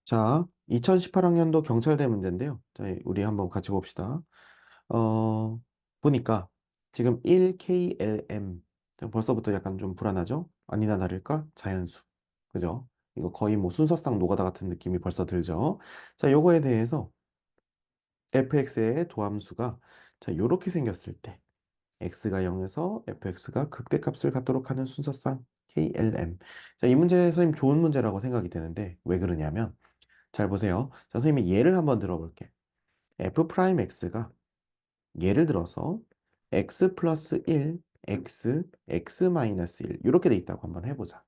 자, 2018학년도 경찰대 문제인데요. 자, 우리 한번 같이 봅시다. 어, 보니까 지금 1KLM. 자, 벌써부터 약간 좀 불안하죠? 아니나 다를까? 자연수. 그죠? 이거 거의 뭐 순서상 노가다 같은 느낌이 벌써 들죠? 자, 요거에 대해서 fx의 도함수가 자, 요렇게 생겼을 때 x가 0에서 fx가 극대값을 갖도록 하는 순서상 KLM. 자, 이 문제 선생님 좋은 문제라고 생각이 되는데 왜 그러냐면 잘 보세요. 자, 선생님이 예를 한번 들어볼게. f 프라임 x가 예를 들어서 x 플러스 1, x 마이너스 1 이렇게 돼 있다고 한번 해보자.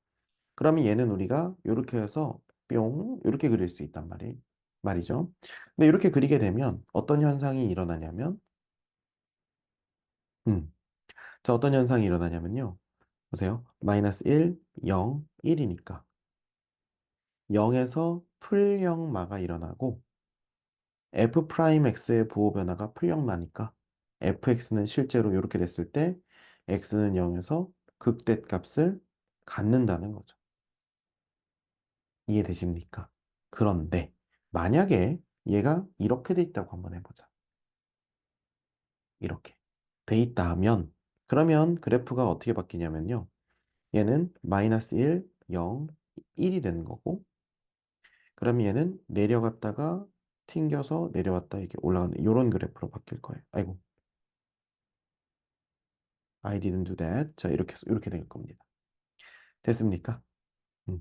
그러면 얘는 우리가 이렇게 해서 뿅 이렇게 그릴 수 있단 말이죠. 근데 이렇게 그리게 되면 어떤 현상이 일어나냐면 음, 자, 어떤 현상이 일어나냐면요. 보세요. 마이너스 1, 0, 1이니까 0에서 풀영마가 일어나고 f 프라임 x의 부호 변화가 풀영마니까 fx는 실제로 이렇게 됐을 때 x는 0에서 극대 값을 갖는다는 거죠. 이해되십니까? 그런데 만약에 얘가 이렇게 돼 있다고 한번 해보자. 이렇게 돼 있다면 그러면 그래프가 어떻게 바뀌냐면요. 얘는 마이너스 1, 0, 1이 되는 거고 그러면 얘는 내려갔다가 튕겨서 내려왔다 이게 올라가는 이런 그래프로 바뀔 거예요. 아이고. I didn't do that. 자, 이렇게 될 겁니다. 됐습니까? 음.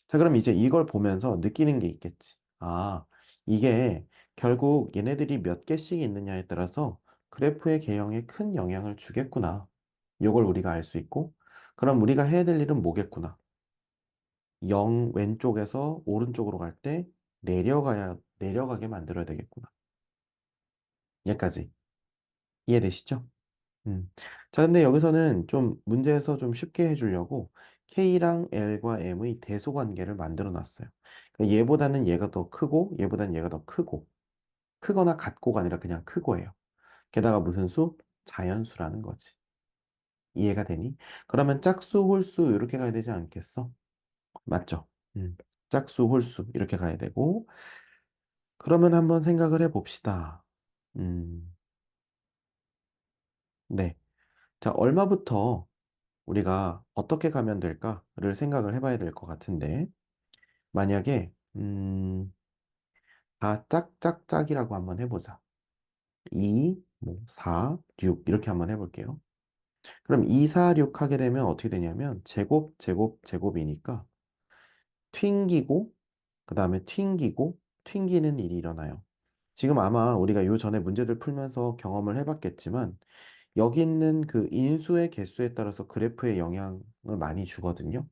자, 그럼 이제 이걸 보면서 느끼는 게 있겠지. 아, 이게 결국 얘네들이 몇 개씩 있느냐에 따라서 그래프의 개형에 큰 영향을 주겠구나. 이걸 우리가 알 수 있고, 그럼 우리가 해야 될 일은 뭐겠구나. 0 왼쪽에서 오른쪽으로 갈 때 내려가게 만들어야 되겠구나. 여기까지. 이해되시죠? 음. 자, 근데 여기서는 좀 문제에서 좀 쉽게 해주려고 K랑 L과 M의 대소 관계를 만들어 놨어요. 그러니까 얘보다는 얘가 더 크고, 얘보다는 얘가 더 크고, 크거나 같고가 아니라 그냥 크고예요. 게다가 무슨 수? 자연수라는 거지. 이해가 되니? 그러면 짝수, 홀수 이렇게 가야 되지 않겠어? 맞죠? 짝수, 홀수 이렇게 가야 되고, 그러면 한번 생각을 해봅시다. 음, 네. 자, 얼마부터 우리가 어떻게 가면 될까를 생각을 해봐야 될 것 같은데, 만약에, 다 짝짝짝이라고 한번 해보자. 2, 뭐, 4, 6, 이렇게 한번 해볼게요. 그럼 2, 4, 6 하게 되면 어떻게 되냐면, 제곱, 제곱, 제곱이니까, 튕기고, 그 다음에 튕기고, 튕기는 일이 일어나요. 지금 아마 우리가 요 전에 문제들 풀면서 경험을 해봤겠지만, 여기 있는 그 인수의 개수에 따라서 그래프에 영향을 많이 주거든요.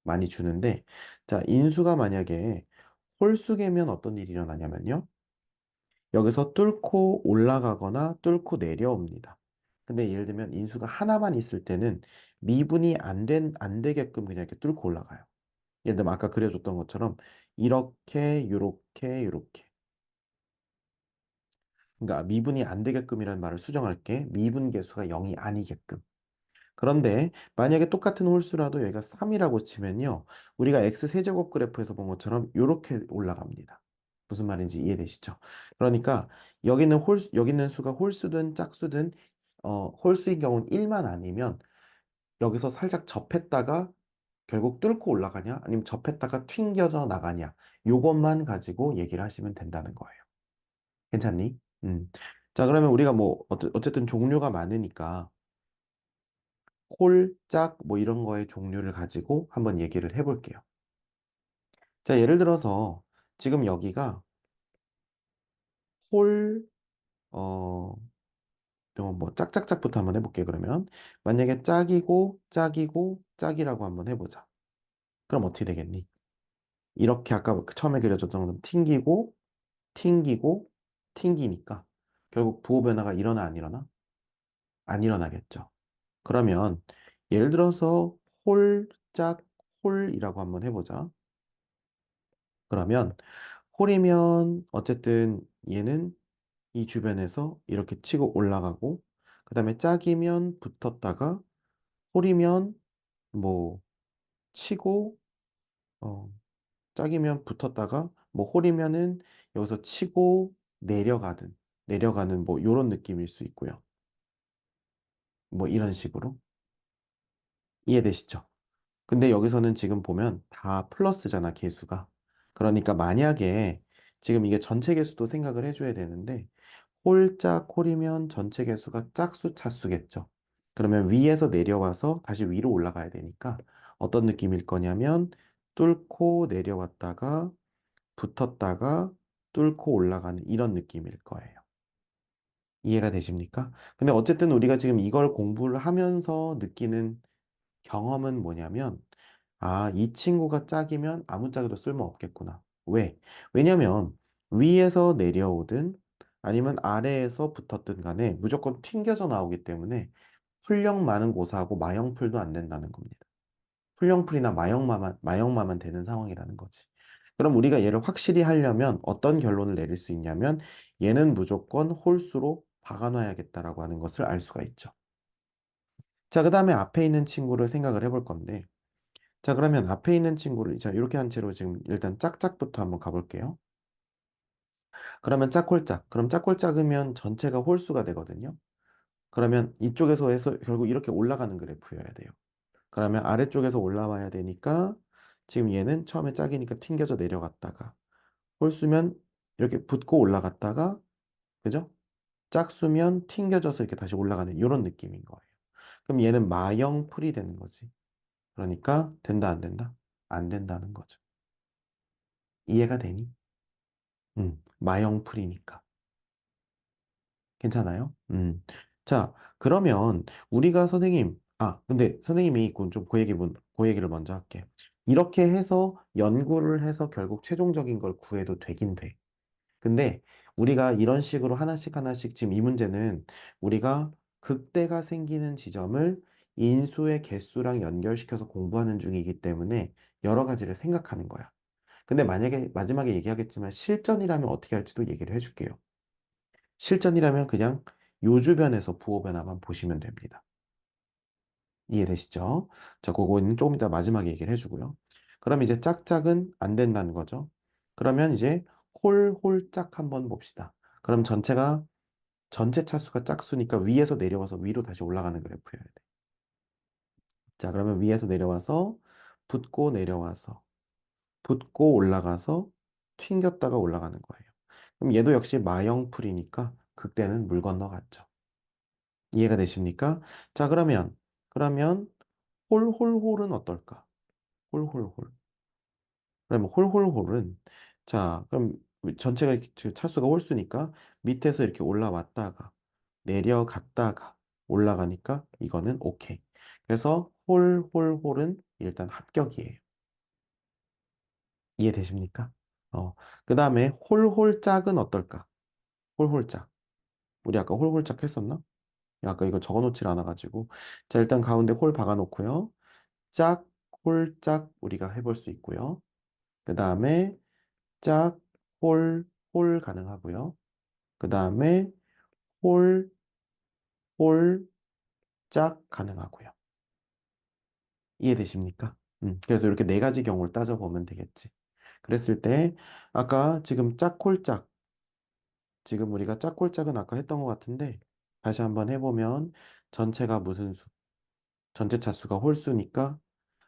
많이 주는데, 자, 인수가 만약에 홀수계면 어떤 일이 일어나냐면요. 여기서 뚫고 올라가거나 뚫고 내려옵니다. 근데 예를 들면 인수가 하나만 있을 때는 미분이 안 되게끔 그냥 이렇게 뚫고 올라가요. 예를 들면 아까 그려줬던 것처럼 이렇게, 요렇게, 요렇게. 그러니까 미분이 안 되게끔이라는 말을 수정할게. 미분 계수가 0이 아니게끔. 그런데 만약에 똑같은 홀수라도 여기가 3이라고 치면요. 우리가 x세제곱 그래프에서 본 것처럼 이렇게 올라갑니다. 무슨 말인지 이해되시죠? 그러니까 여기 있는 수가 홀수든 짝수든 홀수인 경우는 1만 아니면 여기서 살짝 접했다가 결국 뚫고 올라가냐 아니면 접했다가 튕겨져 나가냐 요것만 가지고 얘기를 하시면 된다는 거예요. 괜찮니? 자, 그러면 우리가 뭐 어쨌든 종류가 많으니까 홀짝 뭐 이런 거의 종류를 가지고 한번 얘기를 해볼게요. 자, 예를 들어서 지금 여기가 홀, 어, 뭐 짝짝짝부터 한번 해볼게요. 그러면 만약에 짝이고 짝이고 짝이라고 한번 해보자. 그럼 어떻게 되겠니? 이렇게 아까 처음에 그려줬던 건 튕기고 튕기고 튕기니까 결국 부호 변화가 일어나 안 일어나? 안 일어나겠죠. 그러면 예를 들어서 홀짝 홀이라고 한번 해보자. 그러면 홀이면 어쨌든 얘는 이 주변에서 이렇게 치고 올라가고 그 다음에 짝이면 붙었다가 홀이면 뭐 치고 어 짝이면 붙었다가 뭐 홀이면은 여기서 치고 내려가는 뭐 요런 느낌일 수 있고요. 뭐 이런 식으로 이해되시죠? 근데 여기서는 지금 보면 다 플러스잖아, 개수가. 그러니까 만약에 지금 이게 전체 개수도 생각을 해줘야 되는데 홀짝 홀이면 전체 개수가 짝수 차수겠죠. 그러면 위에서 내려와서 다시 위로 올라가야 되니까 어떤 느낌일 거냐면 뚫고 내려왔다가 붙었다가 뚫고 올라가는 이런 느낌일 거예요. 이해가 되십니까? 근데 어쨌든 우리가 지금 이걸 공부를 하면서 느끼는 경험은 뭐냐면, 아, 이 친구가 짝이면 아무 짝에도 쓸모 없겠구나. 왜? 왜냐면 위에서 내려오든 아니면 아래에서 붙었든 간에 무조건 튕겨져 나오기 때문에 풀령 많은 고사하고 마형풀도 안 된다는 겁니다. 풀령풀이나 마형마만 되는 상황이라는 거지. 그럼 우리가 얘를 확실히 하려면 어떤 결론을 내릴 수 있냐면 얘는 무조건 홀수로 박아놔야겠다라고 하는 것을 알 수가 있죠. 자, 그 다음에 앞에 있는 친구를 생각을 해볼 건데, 자, 그러면 앞에 있는 친구를, 자, 이렇게 한 채로 지금 일단 짝짝부터 한번 가볼게요. 그러면 짝홀짝. 그럼 짝홀짝이면 전체가 홀수가 되거든요. 그러면 이쪽에서 해서 결국 이렇게 올라가는 그래프여야 돼요. 그러면 아래쪽에서 올라와야 되니까 지금 얘는 처음에 짝이니까 튕겨져 내려갔다가 홀수면 이렇게 붙고 올라갔다가 그죠? 짝수면 튕겨져서 이렇게 다시 올라가는 이런 느낌인 거예요. 그럼 얘는 마형풀이 되는 거지. 그러니까 된다 안 된다? 안 된다는 거죠. 이해가 되니? 마형풀이니까. 괜찮아요? 자, 그러면 우리가 선생님, 근데 선생님이 그 얘기를 먼저 할게. 이렇게 해서 연구를 해서 결국 최종적인 걸 구해도 되긴 돼. 근데 우리가 이런 식으로 하나씩 하나씩 지금 이 문제는 우리가 극대가 생기는 지점을 인수의 개수랑 연결시켜서 공부하는 중이기 때문에 여러 가지를 생각하는 거야. 근데 만약에 마지막에 얘기하겠지만 실전이라면 어떻게 할지도 얘기를 해줄게요. 실전이라면 그냥 요 주변에서 부호 변화만 보시면 됩니다. 이해되시죠? 자, 그거는 조금 이따 마지막에 얘기를 해주고요. 그럼 이제 짝짝은 안 된다는 거죠. 그러면 이제 홀짝 한번 봅시다. 그럼 전체 차수가 짝수니까 위에서 내려와서 위로 다시 올라가는 그래프여야 돼. 자, 그러면 위에서 내려와서 붙고 내려와서 붙고 올라가서 튕겼다가 올라가는 거예요. 그럼 얘도 역시 마형풀이니까 극대는 물 건너갔죠. 이해가 되십니까? 자, 그러면 홀홀홀은 어떨까? 홀홀홀. 그러면 홀홀홀은 자, 그럼 전체가 차수가 홀수니까 밑에서 이렇게 올라왔다가 내려갔다가 올라가니까 이거는 오케이. 그래서 홀홀홀은 일단 합격이에요. 이해되십니까? 어, 그 다음에 홀홀짝은 어떨까? 홀홀짝. 우리 아까 홀홀짝 했었나? 아까 이거 적어놓질 않아가지고. 자, 일단 가운데 홀 박아놓고요. 짝, 홀짝 우리가 해볼 수 있고요. 그 다음에 짝, 홀 가능하고요. 그 다음에 홀, 홀, 짝 가능하고요. 이해되십니까? 그래서 이렇게 네 가지 경우를 따져보면 되겠지. 그랬을 때 아까 지금 짝, 홀짝 지금 우리가 짝꼴짝은 아까 했던 것 같은데 다시 한번 해보면 전체가 무슨 수? 전체 차수가 홀수니까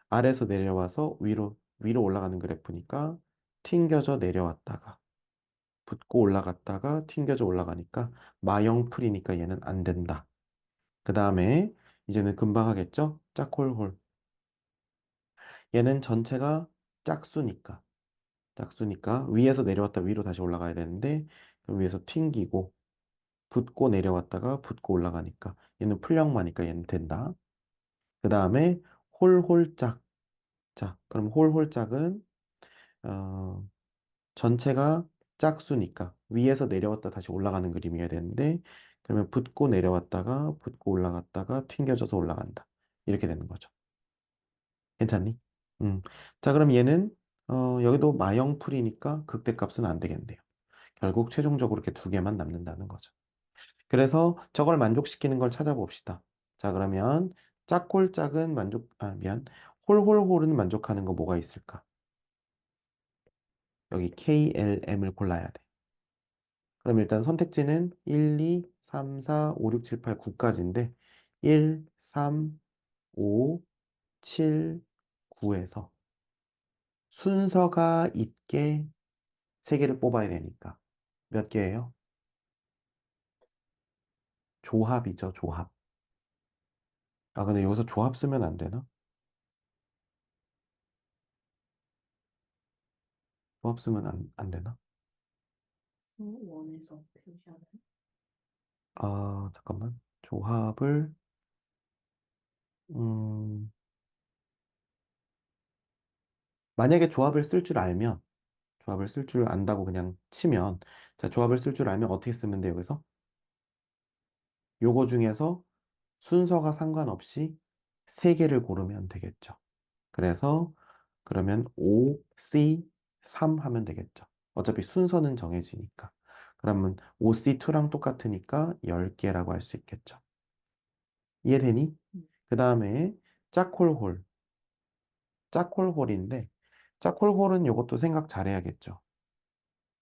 아래에서 내려와서 위로 올라가는 그래프니까 튕겨져 내려왔다가 붙고 올라갔다가 튕겨져 올라가니까 마형풀이니까 얘는 안 된다. 그 다음에 이제는 금방 하겠죠? 짝홀홀. 얘는 전체가 짝수니까 위에서 내려왔다 위로 다시 올라가야 되는데 그럼 위에서 튕기고 붙고 내려왔다가 붙고 올라가니까 얘는 풀영마니까 얘는 된다. 그 다음에 홀홀짝. 자, 그럼 홀홀짝은 어, 전체가 짝수니까 위에서 내려왔다 다시 올라가는 그림이어야 되는데 그러면 붙고 내려왔다가 붙고 올라갔다가 튕겨져서 올라간다. 이렇게 되는 거죠. 괜찮니? 음. 자, 그럼 얘는 여기도 마형풀이니까 극대값은 안 되겠네요. 결국 최종적으로 이렇게 두 개만 남는다는 거죠. 그래서 저걸 만족시키는 걸 찾아봅시다. 자, 그러면 짝골짝은 미안. 홀홀홀은 만족하는 거 뭐가 있을까? 여기 KLM을 골라야 돼. 그럼 일단 선택지는 1, 2, 3, 4, 5, 6, 7, 8, 9까지인데 1, 3, 5, 7, 9에서 순서가 있게 세 개를 뽑아야 되니까 몇 개예요? 조합이죠, 조합. 아, 근데 여기서 조합 쓰면 안 되나? 조합 쓰면 안 되나? 원에서 표시하는. 아, 잠깐만. 조합을, 음, 만약에 조합을 쓸 줄 알면, 조합을 쓸 줄 안다고 그냥 치면, 자, 조합을 쓸 줄 알면 어떻게 쓰면 돼, 여기서? 요거 중에서 순서가 상관없이 세 개를 고르면 되겠죠. 그래서, 그러면 O, C, 3 하면 되겠죠. 어차피 순서는 정해지니까. 그러면 OC2랑 똑같으니까 10개라고 할 수 있겠죠. 이해되니? 그 다음에 짝홀홀. 짝홀홀인데 짝홀홀은 이것도 생각 잘해야겠죠.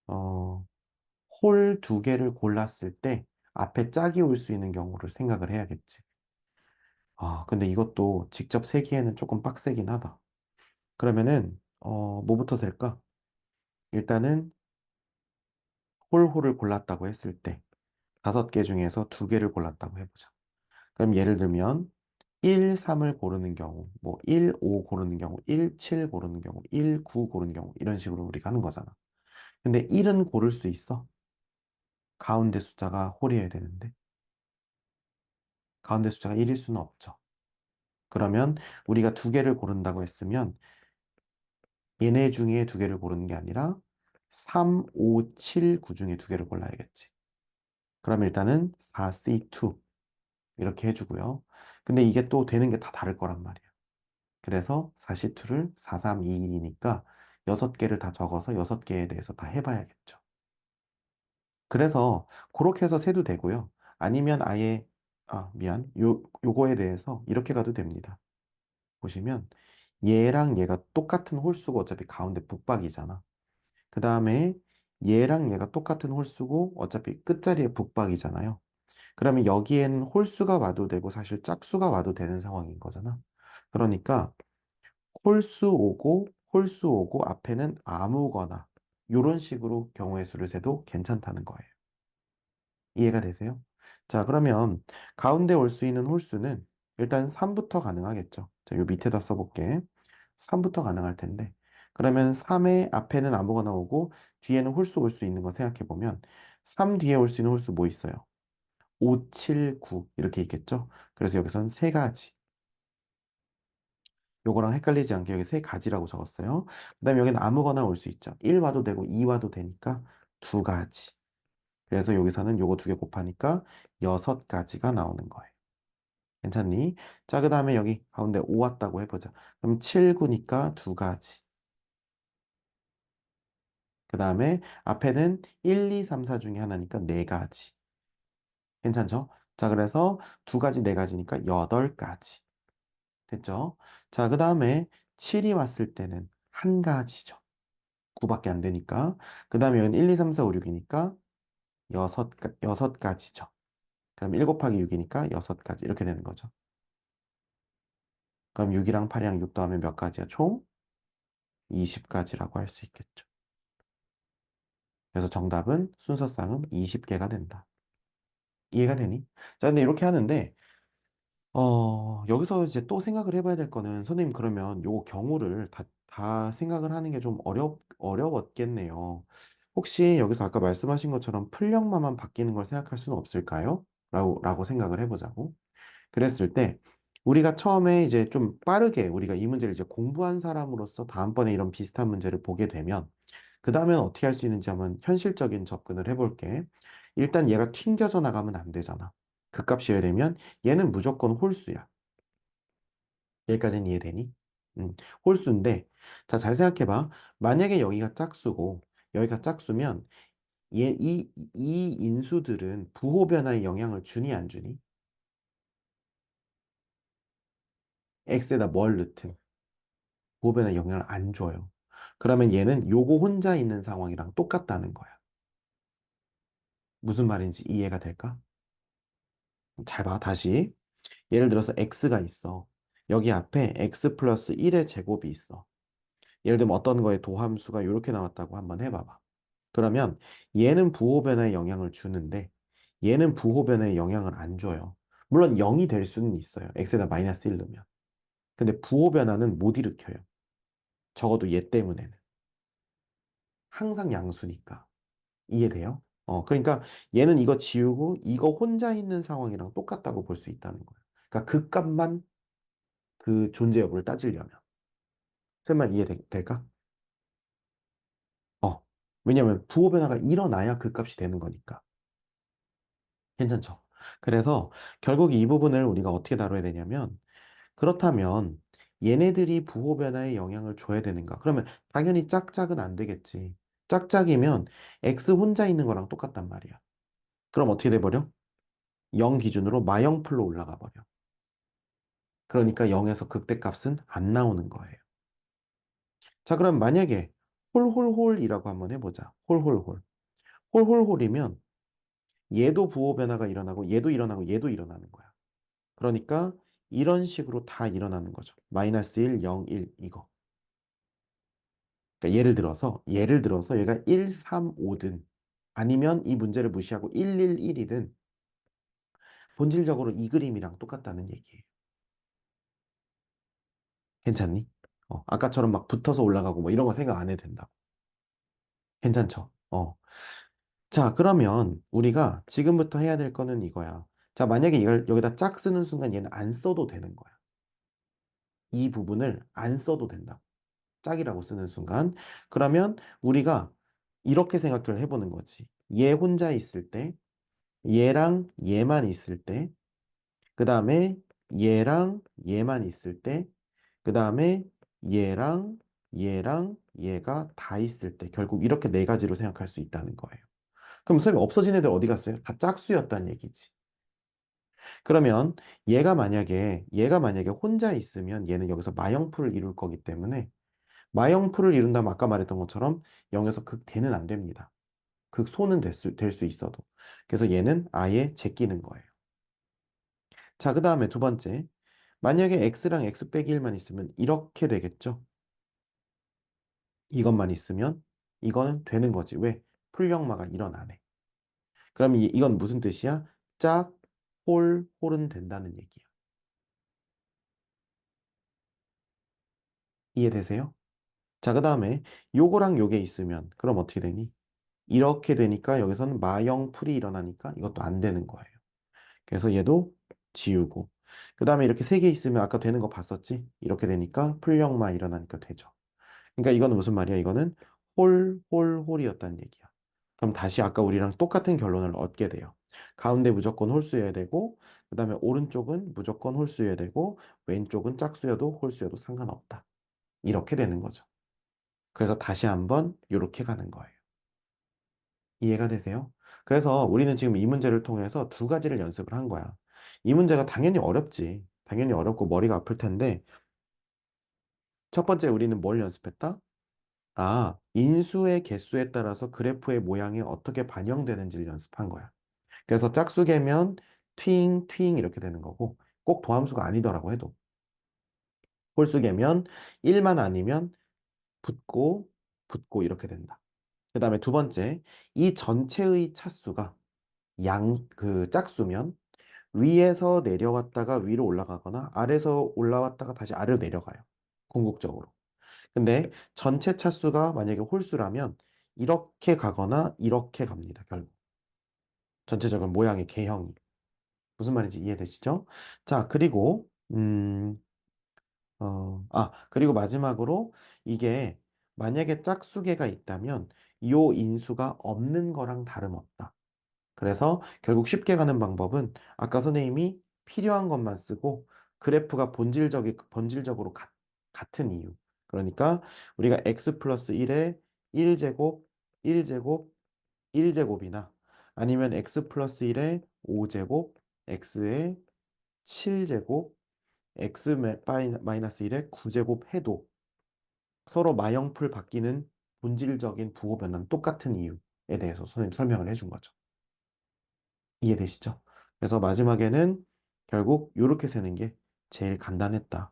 어, 홀 두 개를 골랐을 때 앞에 짝이 올 수 있는 경우를 생각을 해야겠지. 아, 근데 이것도 직접 세기에는 조금 빡세긴 하다. 그러면은 뭐부터 셀까? 일단은 홀홀을 골랐다고 했을 때 다섯 개 중에서 두 개를 골랐다고 해보자. 그럼 예를 들면 1, 3을 고르는 경우, 뭐 1, 5 고르는 경우, 1, 7 고르는 경우, 1, 9 고르는 경우 이런 식으로 우리가 하는 거잖아. 근데 1은 고를 수 있어? 가운데 숫자가 홀이어야 되는데 가운데 숫자가 1일 수는 없죠. 그러면 우리가 두 개를 고른다고 했으면 얘네 중에 두 개를 고르는 게 아니라 3, 5, 7, 9 중에 두 개를 골라야겠지. 그럼 일단은 4C2 이렇게 해주고요. 근데 이게 또 되는 게 다 다를 거란 말이야. 그래서 4C2를 4, 3, 2, 1이니까 6개를 다 적어서 6개에 대해서 다 해봐야겠죠. 그래서 그렇게 해서 세도 되고요. 아니면 아예 미안. 요거에 대해서 이렇게 가도 됩니다. 보시면 얘랑 얘가 똑같은 홀수고 어차피 가운데 북박이잖아. 그 다음에 얘랑 얘가 똑같은 홀수고 어차피 끝자리에 북박이잖아요. 그러면 여기엔 홀수가 와도 되고 사실 짝수가 와도 되는 상황인 거잖아. 그러니까 홀수 오고 앞에는 아무거나 이런 식으로 경우의 수를 세도 괜찮다는 거예요. 이해가 되세요? 자, 그러면 가운데 올 수 있는 홀수는 일단 3부터 가능하겠죠. 자, 요 밑에다 써볼게. 3부터 가능할 텐데. 그러면 3의 앞에는 아무거나 오고 뒤에는 홀수 올 수 있는 거 생각해 보면 3 뒤에 올 수 있는 홀수 뭐 있어요? 5, 7, 9 이렇게 있겠죠? 그래서 여기서는 세 가지. 요거랑 헷갈리지 않게 여기 세 가지라고 적었어요. 그 다음에 여기는 아무거나 올 수 있죠. 1 와도 되고 2 와도 되니까 두 가지. 그래서 여기서는 요거 두 개 곱하니까 여섯 가지가 나오는 거예요. 괜찮니? 자, 그 다음에 여기 가운데 5 왔다고 해보자. 그럼 7, 9니까 두 가지. 그 다음에 앞에는 1, 2, 3, 4 중에 하나니까 네 가지. 괜찮죠? 자, 그래서 두 가지, 네 가지니까 여덟 가지. 됐죠? 자, 그 다음에 7이 왔을 때는 한 가지죠. 9밖에 안 되니까. 그 다음에 여기는 1, 2, 3, 4, 5, 6이니까 여섯 가지죠. 그럼 1 곱하기 6이니까 여섯 가지. 이렇게 되는 거죠. 그럼 6이랑 8이랑 6 더하면 몇 가지야? 총 20가지라고 할 수 있겠죠. 그래서 정답은 순서쌍은 20개가 된다. 이해가 되니? 자, 근데 이렇게 하는데, 여기서 이제 또 생각을 해봐야 될 거는, 선생님, 그러면 요 경우를 다 생각을 하는 게 좀 어려웠겠네요. 혹시 여기서 아까 말씀하신 것처럼 풀력만만 바뀌는 걸 생각할 수는 없을까요? 라고 생각을 해보자고. 그랬을 때, 우리가 처음에 이제 좀 빠르게 우리가 이 문제를 이제 공부한 사람으로서 다음번에 이런 비슷한 문제를 보게 되면, 그 다음엔 어떻게 할 수 있는지 한번 현실적인 접근을 해볼게. 일단 얘가 튕겨져 나가면 안 되잖아. 그 값이어야 되면 얘는 무조건 홀수야. 여기까지는 이해되니? 음, 홀수인데, 자, 잘 생각해봐. 만약에 여기가 짝수고, 여기가 짝수면, 이 인수들은 부호 변화에 영향을 주니, 안 주니? x에다 뭘 넣든 부호 변화에 영향을 안 줘요. 그러면 얘는 요거 혼자 있는 상황이랑 똑같다는 거야. 무슨 말인지 이해가 될까? 잘 봐, 다시. 예를 들어서 x가 있어. 여기 앞에 x 플러스 1의 제곱이 있어. 예를 들면 어떤 거에 도함수가 이렇게 나왔다고 한번 해봐봐. 그러면 얘는 부호 변화에 영향을 주는데 얘는 부호 변화에 영향을 안 줘요. 물론 0이 될 수는 있어요. x에다 마이너스 1 넣으면. 근데 부호 변화는 못 일으켜요. 적어도 얘 때문에는. 항상 양수니까. 이해돼요? 그러니까 얘는 이거 지우고 이거 혼자 있는 상황이랑 똑같다고 볼 수 있다는 거예요. 그러니까 그 값만 그 존재 여부를 따지려면. 쌤말 이해될까? 어. 왜냐면 부호 변화가 일어나야 그 값이 되는 거니까. 괜찮죠? 그래서 결국 이 부분을 우리가 어떻게 다뤄야 되냐면 그렇다면 얘네들이 부호 변화에 영향을 줘야 되는가? 그러면 당연히 짝짝은 안 되겠지. 짝짝이면 x 혼자 있는 거랑 똑같단 말이야. 그럼 어떻게 돼버려? 0 기준으로 마영풀로 올라가 버려. 그러니까 0에서 극대값은 안 나오는 거예요. 자, 그럼 만약에 홀홀홀이라고 한번 해보자. 홀홀홀. 홀홀홀이면 얘도 부호 변화가 일어나고 얘도 일어나고 얘도 일어나는 거야. 그러니까 이런 식으로 다 일어나는 거죠. 마이너스 1, 0, 1 이거. 그러니까 예를 들어서 얘가 1, 3, 5든 아니면 이 문제를 무시하고 1, 1, 1이든 본질적으로 이 그림이랑 똑같다는 얘기예요. 괜찮니? 아까처럼 막 붙어서 올라가고 뭐 이런 거 생각 안 해도 된다고. 괜찮죠? 자, 그러면 우리가 지금부터 해야 될 거는 이거야. 자, 만약에 이걸 여기다 짝 쓰는 순간 얘는 안 써도 되는 거야. 이 부분을 안 써도 된다. 짝이라고 쓰는 순간. 그러면 우리가 이렇게 생각을 해보는 거지. 얘 혼자 있을 때, 얘랑 얘만 있을 때, 그 다음에 얘랑 얘만 있을 때, 그 다음에 얘랑 얘가 다 있을 때, 결국 이렇게 네 가지로 생각할 수 있다는 거예요. 그럼 선생님 없어진 애들 어디 갔어요? 다 짝수였다는 얘기지. 그러면 얘가 만약에 혼자 있으면 얘는 여기서 마영풀을 이룰 거기 때문에 마영풀을 이룬다면 아까 말했던 것처럼 0에서 극대는 안 됩니다. 극소는 될 수 있어도. 그래서 얘는 아예 제끼는 거예요. 자, 그 다음에 두 번째. 만약에 x랑 x 빼기 1만 있으면 이렇게 되겠죠? 이것만 있으면 이거는 되는 거지. 왜? 풀영마가 일어나네. 그럼 이건 무슨 뜻이야? 짝, 홀은 된다는 얘기야. 이해되세요? 자, 그 다음에 요거랑 요게 있으면 그럼 어떻게 되니? 이렇게 되니까 여기서는 마영풀이 일어나니까 이것도 안 되는 거예요. 그래서 얘도 지우고 그 다음에 이렇게 세 개 있으면 아까 되는 거 봤었지? 이렇게 되니까 풀영마 일어나니까 되죠. 그러니까 이거는 무슨 말이야? 이거는 홀이었다는 얘기야. 그럼 다시 아까 우리랑 똑같은 결론을 얻게 돼요. 가운데 무조건 홀수여야 되고 그 다음에 오른쪽은 무조건 홀수여야 되고 왼쪽은 짝수여도 홀수여도 상관없다. 이렇게 되는 거죠. 그래서 다시 한번 이렇게 가는 거예요. 이해가 되세요? 그래서 우리는 지금 이 문제를 통해서 두 가지를 연습을 한 거야. 이 문제가 당연히 어렵지. 당연히 어렵고 머리가 아플 텐데 첫 번째 우리는 뭘 연습했다? 인수의 개수에 따라서 그래프의 모양이 어떻게 반영되는지를 연습한 거야. 그래서 짝수개면 튀잉 이렇게 되는 거고 꼭 도함수가 아니더라고 해도 홀수개면 1만 아니면 붙고 이렇게 된다. 그 다음에 두 번째, 이 전체의 차수가 그 짝수면 위에서 내려왔다가 위로 올라가거나 아래에서 올라왔다가 다시 아래로 내려가요. 궁극적으로. 근데 전체 차수가 만약에 홀수라면 이렇게 가거나 이렇게 갑니다. 결국. 전체적인 모양의 개형이. 무슨 말인지 이해되시죠? 자, 그리고 마지막으로 이게 만약에 짝수개가 있다면 요 인수가 없는 거랑 다름없다. 그래서 결국 쉽게 가는 방법은 아까 선생님이 필요한 것만 쓰고 그래프가 본질적으로 같은 이유. 그러니까 우리가 x 플러스 1에 1제곱, 1제곱, 1제곱이나 아니면 x 플러스 1에 5제곱, x에 7제곱, x 마이너스 1에 9제곱 해도 서로 마형풀 바뀌는 본질적인 부호 변화는 똑같은 이유에 대해서 선생님 설명을 해준 거죠. 이해되시죠? 그래서 마지막에는 결국 이렇게 세는 게 제일 간단했다.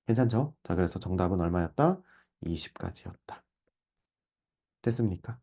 괜찮죠? 자, 그래서 정답은 얼마였다? 20가지였다. 됐습니까?